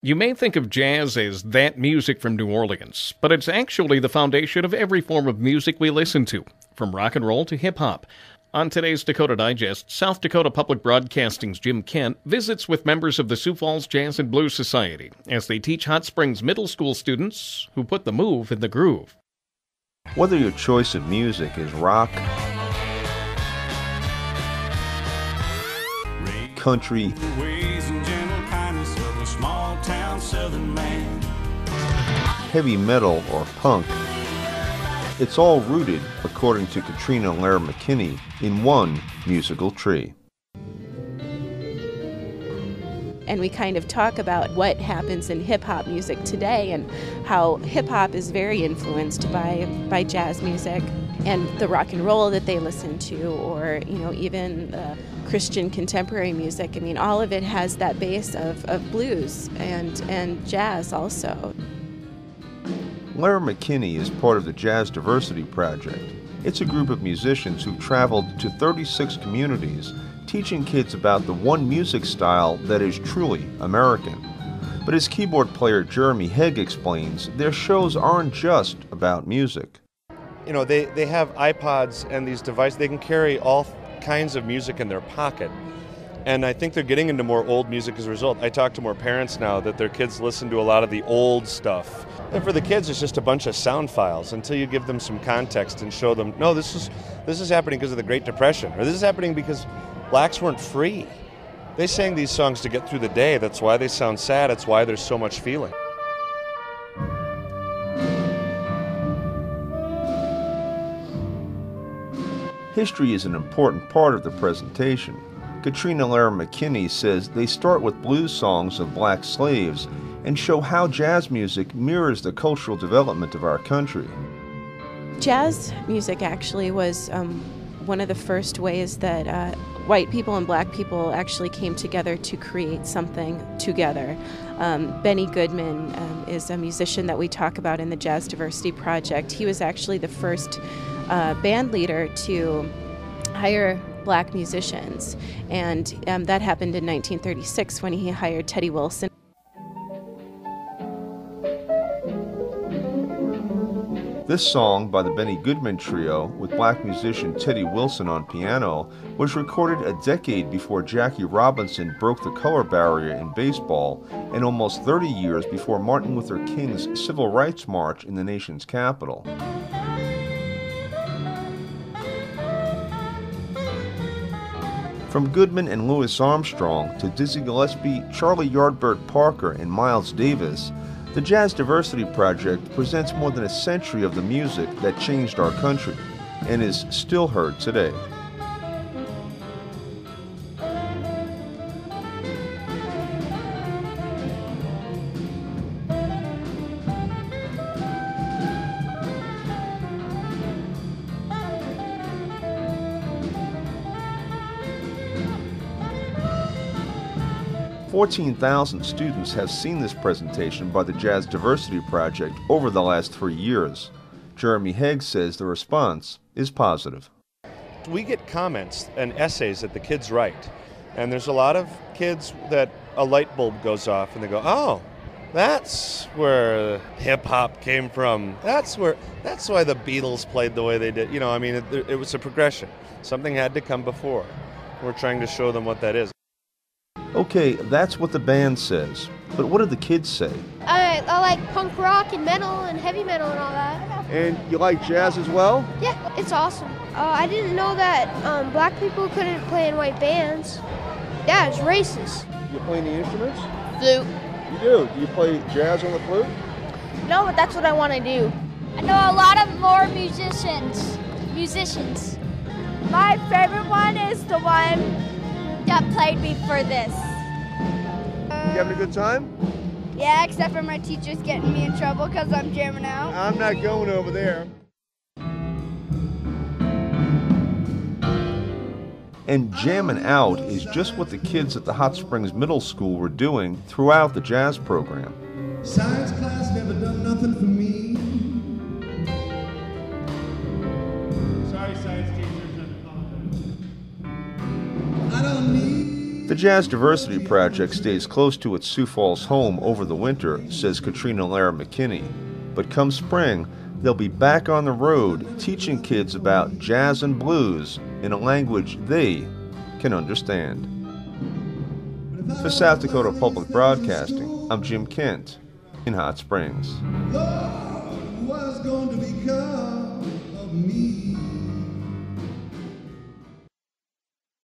You may think of jazz as that music from New Orleans, but it's actually the foundation of every form of music we listen to, from rock and roll to hip-hop. On today's Dakota Digest, South Dakota Public Broadcasting's Jim Kent visits with members of the Sioux Falls Jazz and Blues Society as they teach Hot Springs Middle School students who put the move in the groove. Whether your choice of music is rock, country, heavy metal, or punk, it's all rooted, according to Katrina Lair McKinney, in one musical tree. And we kind of talk about what happens in hip-hop music today and how hip-hop is very influenced by jazz music and the rock and roll that they listen to, or even Christian contemporary music. I mean, all of it has that base of blues and jazz also. Lair McKinney is part of the Jazz Diversity Project. It's a group of musicians who've traveled to 36 communities, teaching kids about the one music style that is truly American. But as keyboard player Jeremy Hegg explains, their shows aren't just about music. They have iPods and these devices. They can carry all kinds of music in their pocket. And I think they're getting into more old music as a result. I talk to more parents now that their kids listen to a lot of the old stuff. And for the kids, it's just a bunch of sound files until you give them some context and show them, no, this is happening because of the Great Depression, or this is happening because blacks weren't free. They sang these songs to get through the day. That's why they sound sad. It's why there's so much feeling. History is an important part of the presentation. Katrina Lair McKinney says they start with blues songs of black slaves and show how jazz music mirrors the cultural development of our country. Jazz music actually was one of the first ways that white people and black people actually came together to create something together. Benny Goodman is a musician that we talk about in the Jazz Diversity Project. He was actually the first band leader to hire black musicians, and that happened in 1936 when he hired Teddy Wilson. This song by the Benny Goodman Trio, with black musician Teddy Wilson on piano, was recorded a decade before Jackie Robinson broke the color barrier in baseball, and almost 30 years before Martin Luther King's Civil Rights March in the nation's capital. From Goodman and Louis Armstrong to Dizzy Gillespie, Charlie Yardbird Parker, and Miles Davis, the Jazz Diversity Project presents more than a century of the music that changed our country and is still heard today. More than 14,000 students have seen this presentation by the Jazz Diversity Project over the last 3 years. Jeremy Hegg says the response is positive. We get comments and essays that the kids write, and there's a lot of kids that a light bulb goes off and they go, oh, that's where hip-hop came from. That's why the Beatles played the way they did. It was a progression. Something had to come before. We're trying to show them what that is. Okay, that's what the band says, but what do the kids say? I like punk rock and metal and heavy metal and all that. And you like jazz as well? Yeah, it's awesome. I didn't know that black people couldn't play in white bands. Yeah, it's racist. You play any instruments? Flute. You do? Do you play jazz on the flute? No, but that's what I want to do. I know a lot of more musicians. My favorite one is the one that played me for this. You having a good time? Yeah, except for my teacher's getting me in trouble because I'm jamming out. I'm not going over there. And jamming out is just what the kids at the Hot Springs Middle School were doing throughout the jazz program. Science class never done nothing for me. Sorry, science teachers. I don't need The Jazz Diversity Project stays close to its Sioux Falls home over the winter, says Katrina Lara McKinney. But come spring, they'll be back on the road teaching kids about jazz and blues in a language they can understand. For South Dakota Public Broadcasting, I'm Jim Kent in Hot Springs. Lord was going to become